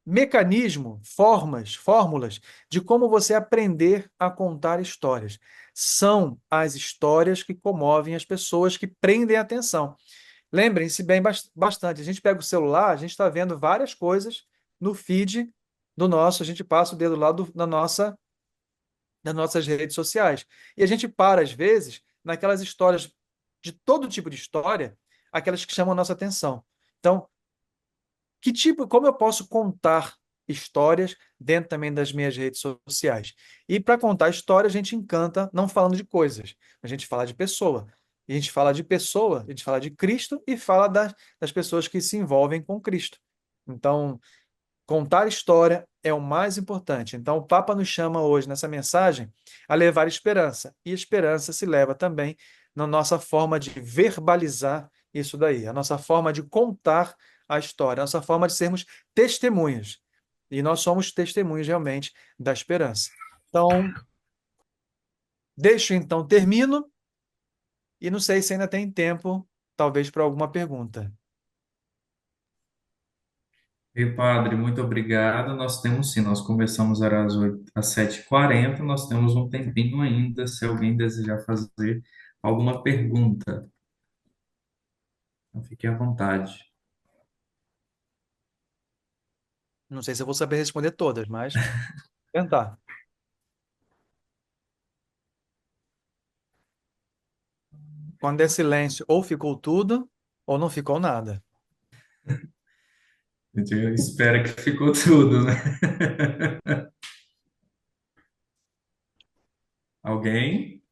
mecanismo, formas, fórmulas de como você aprender a contar histórias. São as histórias que comovem as pessoas, que prendem a atenção. Lembrem-se bem bastante. A gente pega o celular, a gente está vendo várias coisas no feed do nosso, a gente passa o dedo lá nas nossas redes sociais. E a gente para, às vezes, naquelas histórias, de todo tipo de história, aquelas que chamam a nossa atenção. Então, como eu posso contar histórias dentro também das minhas redes sociais? E para contar história, a gente encanta não falando de coisas, a gente fala de pessoa. E a gente fala de pessoa, a gente fala de Cristo e fala das pessoas que se envolvem com Cristo. Então, contar história é o mais importante. Então, o Papa nos chama hoje, nessa mensagem, a levar esperança. E esperança se leva também na nossa forma de verbalizar isso daí, a nossa forma de contar a história, a nossa forma de sermos testemunhas. E nós somos testemunhas realmente da esperança. Então, termino, e não sei se ainda tem tempo, talvez, para alguma pergunta. E padre, muito obrigado. Nós temos sim, nós conversamos era às 7h40, nós temos um tempinho ainda, se alguém desejar fazer alguma pergunta. Então, fique à vontade. Não sei se eu vou saber responder todas, mas tentar. Quando é silêncio, ou ficou tudo, ou não ficou nada. A gente espera que ficou tudo, né? Alguém?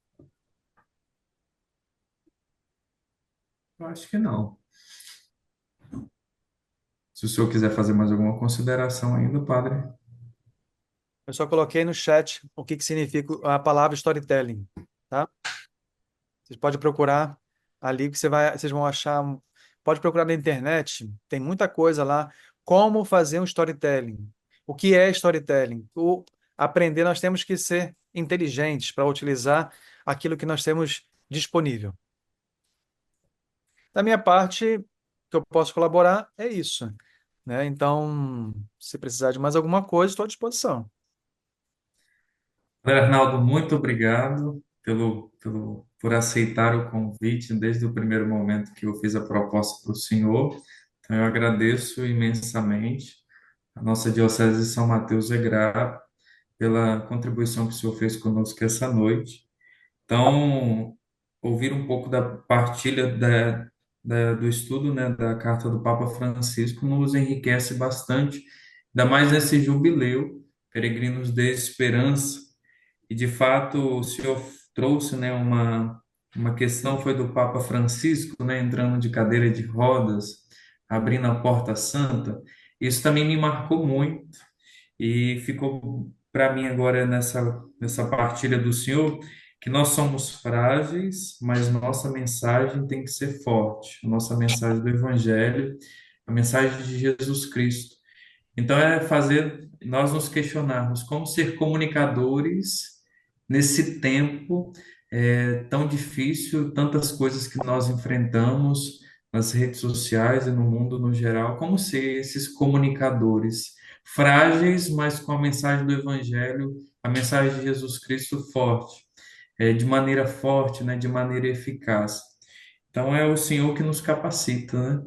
Eu acho que não. Se o senhor quiser fazer mais alguma consideração ainda, padre. Eu só coloquei no chat o que que significa a palavra storytelling, tá? Vocês podem procurar ali que vocês vão achar. Pode procurar na internet, tem muita coisa lá. como fazer um storytelling. O que é storytelling? Aprender, nós temos que ser inteligentes para utilizar aquilo que nós temos disponível. Da minha parte, o que eu posso colaborar é isso, né? Então, se precisar de mais alguma coisa, estou à disposição. Arnaldo, muito obrigado por aceitar o convite desde o primeiro momento que eu fiz a proposta para o senhor. Então, eu agradeço imensamente. A nossa Diocese de São Mateus é grata pela contribuição que o senhor fez conosco essa noite. Então, ouvir um pouco da partilha do estudo, né, da Carta do Papa Francisco nos enriquece bastante, ainda mais nesse jubileu, Peregrinos de Esperança. E, de fato, o senhor trouxe, né, uma questão, foi do Papa Francisco, né, entrando de cadeira de rodas, abrindo a Porta Santa. Isso também me marcou muito e ficou para mim agora nessa partilha do Senhor que nós somos frágeis, mas nossa mensagem tem que ser forte, a nossa mensagem do Evangelho, a mensagem de Jesus Cristo. Então é fazer nós nos questionarmos como ser comunicadores nesse tempo tão difícil, tantas coisas que nós enfrentamos nas redes sociais e no mundo no geral, como ser esses comunicadores frágeis, mas com a mensagem do Evangelho, a mensagem de Jesus Cristo forte, de maneira forte, né, de maneira eficaz. Então é o Senhor que nos capacita, né?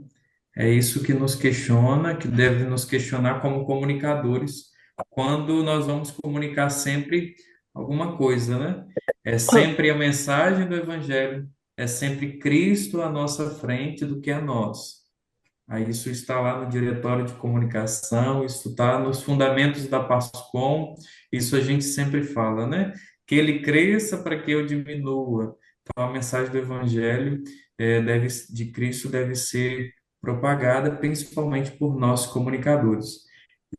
É isso que nos questiona, que deve nos questionar como comunicadores, quando nós vamos comunicar sempre alguma coisa, né? É sempre a mensagem do Evangelho, é sempre Cristo à nossa frente do que a nós. Aí isso está lá no diretório de comunicação, isso está nos fundamentos da Pascom, isso a gente sempre fala, né? Que ele cresça para que eu diminua. Então a mensagem do Evangelho de Cristo deve ser propagada principalmente por nós comunicadores.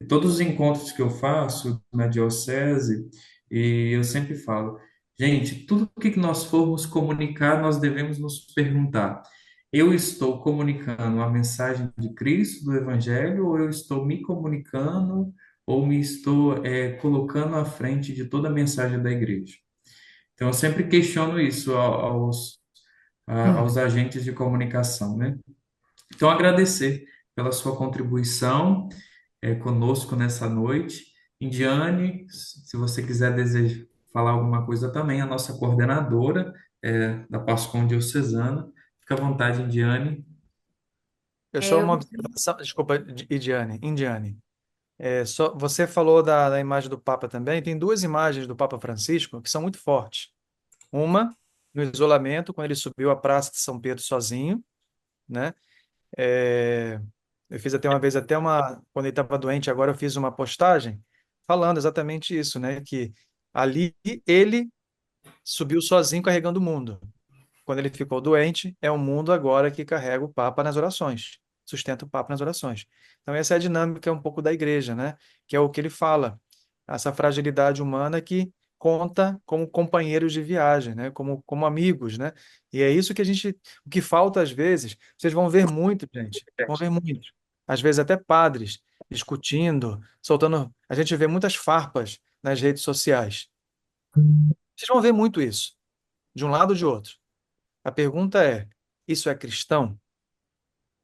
E todos os encontros que eu faço na diocese, e eu sempre falo, gente, tudo o que nós formos comunicar, nós devemos nos perguntar: eu estou comunicando a mensagem de Cristo, do Evangelho, ou eu estou me comunicando, ou me estou colocando à frente de toda a mensagem da igreja? Então, eu sempre questiono isso aos agentes de comunicação, né? Então, agradecer pela sua contribuição conosco nessa noite. Indiane, se você quiser falar alguma coisa também, a nossa coordenadora da Pascom Diocesana, fica à vontade, Indiane. Eu É, só eu uma observação, desculpa, Indiane. Você falou da imagem do Papa também. Tem duas imagens do Papa Francisco que são muito fortes. Uma, no isolamento, quando ele subiu a Praça de São Pedro sozinho, né? É, eu fiz até uma vez, quando ele estava doente, agora eu fiz uma postagem falando exatamente isso, né? Que ali ele subiu sozinho carregando o mundo. Quando ele ficou doente, é o mundo agora que carrega o Papa nas orações, sustenta o Papa nas orações. Então, essa é a dinâmica um pouco da igreja, né? Que é o que ele fala, essa fragilidade humana que conta como companheiros de viagem, né? Como amigos, né? E é isso que o que falta às vezes, vocês vão ver muito, gente, vão ver muito. Às vezes até padres discutindo, soltando, a gente vê muitas farpas nas redes sociais. Vocês vão ver muito isso, de um lado ou de outro. A pergunta é: isso é cristão?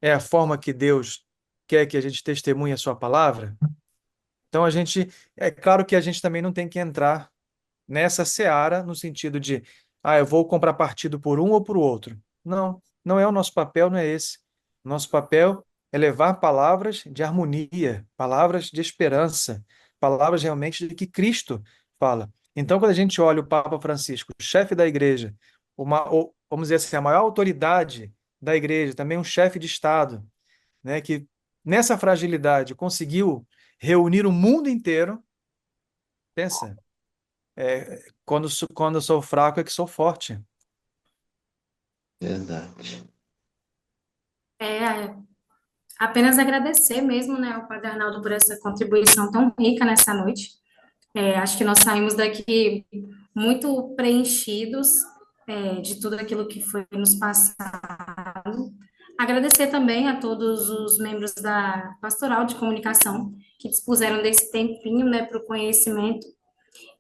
É a forma que Deus quer que a gente testemunhe a sua palavra? Então é claro que a gente também não tem que entrar nessa seara no sentido de, eu vou comprar partido por um ou por outro. Não, não é o nosso papel, não é esse. Nosso papel é levar palavras de harmonia, palavras de esperança, palavras realmente de que Cristo fala. Então, quando a gente olha o Papa Francisco, o chefe da igreja, vamos dizer assim, a maior autoridade da igreja, também um chefe de Estado, né, que nessa fragilidade conseguiu reunir o mundo inteiro, pensa, quando eu sou fraco é que sou forte. Verdade. é apenas agradecer mesmo, né, ao Padre Arnaldo por essa contribuição tão rica nessa noite. Acho que nós saímos daqui muito preenchidos, de tudo aquilo que foi nos passado. Agradecer também a todos os membros da Pastoral de Comunicação que dispuseram desse tempinho, né, para o conhecimento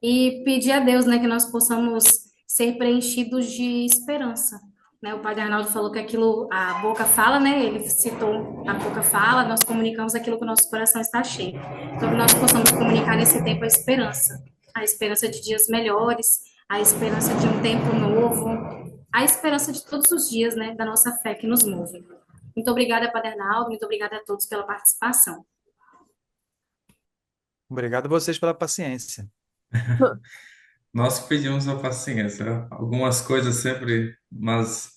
e pedir a Deus, né, que nós possamos ser preenchidos de esperança. Né, o Padre Arnaldo falou que aquilo, a boca fala, né? Ele citou a boca fala, nós comunicamos aquilo que o nosso coração está cheio. Então, que nós possamos comunicar nesse tempo a esperança de dias melhores, a esperança de um tempo novo, a esperança de todos os dias, né, da nossa fé que nos move. Muito obrigada, Padre Arnaldo, muito obrigada a todos pela participação. Obrigado a vocês pela paciência. Nós que pedimos a paciência. Algumas coisas sempre nós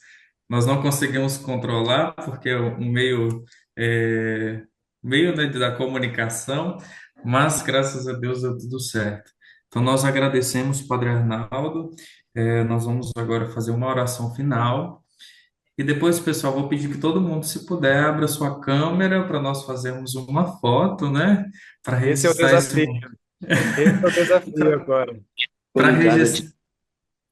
não conseguimos controlar, porque é um meio, né, da comunicação, mas graças a Deus deu tudo certo. Então nós agradecemos, Padre Arnaldo. Nós vamos agora fazer uma oração final. E depois, pessoal, vou pedir que todo mundo, se puder, abra sua câmera para nós fazermos uma foto, né? Para Esse é o registrar esse desafio. momento. Esse é o desafio agora. Para Obrigado, registrar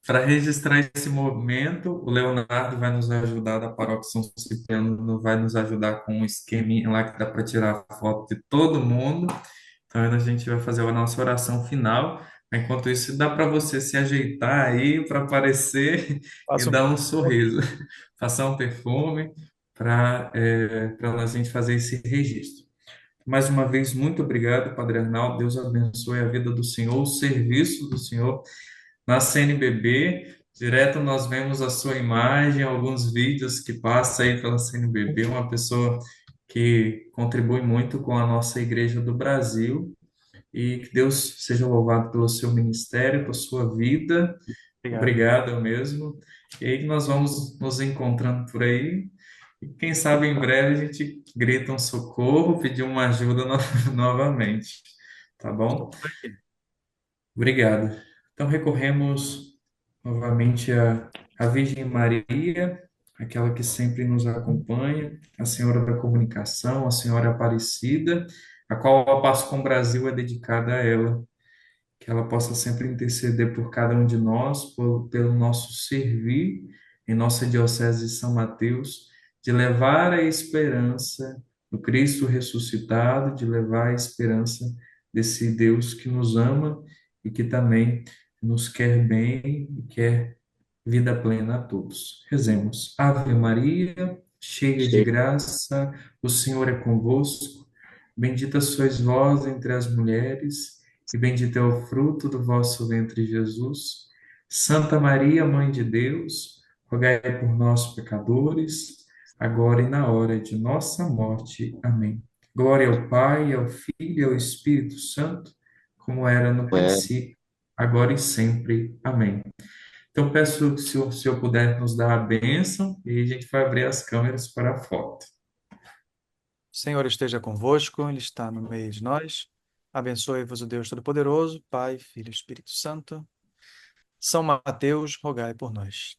Para registrar esse movimento, o Leonardo vai nos ajudar, da Paróquia São Cipriano, vai nos ajudar com um esqueminha lá que dá para tirar a foto de todo mundo. Então, a gente vai fazer a nossa oração final. Enquanto isso, dá para você se ajeitar aí para aparecer e Faço um dar um perfume. sorriso. Passar um perfume para a gente fazer esse registro. Mais uma vez, muito obrigado, Padre Arnaldo. Deus abençoe a vida do Senhor, o serviço do Senhor na CNBB. Direto nós vemos a sua imagem, alguns vídeos que passa aí pela CNBB, uma pessoa que contribui muito com a nossa Igreja do Brasil, e que Deus seja louvado pelo seu ministério, por sua vida. Obrigado. Obrigado mesmo. E aí nós vamos nos encontrando por aí. E quem sabe em breve a gente grita um socorro, pedir uma ajuda novamente. Tá bom? Estou por aqui. Obrigado. Então recorremos novamente à Virgem Maria, aquela que sempre nos acompanha, a Senhora da Comunicação, a Senhora Aparecida, a qual a Paz com o Brasil é dedicada a ela, que ela possa sempre interceder por cada um de nós, pelo nosso servir em nossa Diocese de São Mateus, de levar a esperança do Cristo ressuscitado, de levar a esperança desse Deus que nos ama e que também nos quer bem e quer vida plena a todos. Rezemos. Ave Maria, cheia de cheio. graça, o Senhor é convosco. Bendita sois vós entre as mulheres, e bendito é o fruto do vosso ventre, Jesus. Santa Maria, Mãe de Deus, rogai por nós, pecadores, agora e na hora de nossa morte. Amém. Glória ao Pai, ao Filho e ao Espírito Santo, como era no É, princípio, agora e sempre. Amém. Então, peço que se o senhor puder nos dar a bênção e a gente vai abrir as câmeras para a foto. O Senhor esteja convosco, Ele está no meio de nós. Abençoe-vos o Deus Todo-Poderoso, Pai, Filho e Espírito Santo. São Mateus, rogai por nós.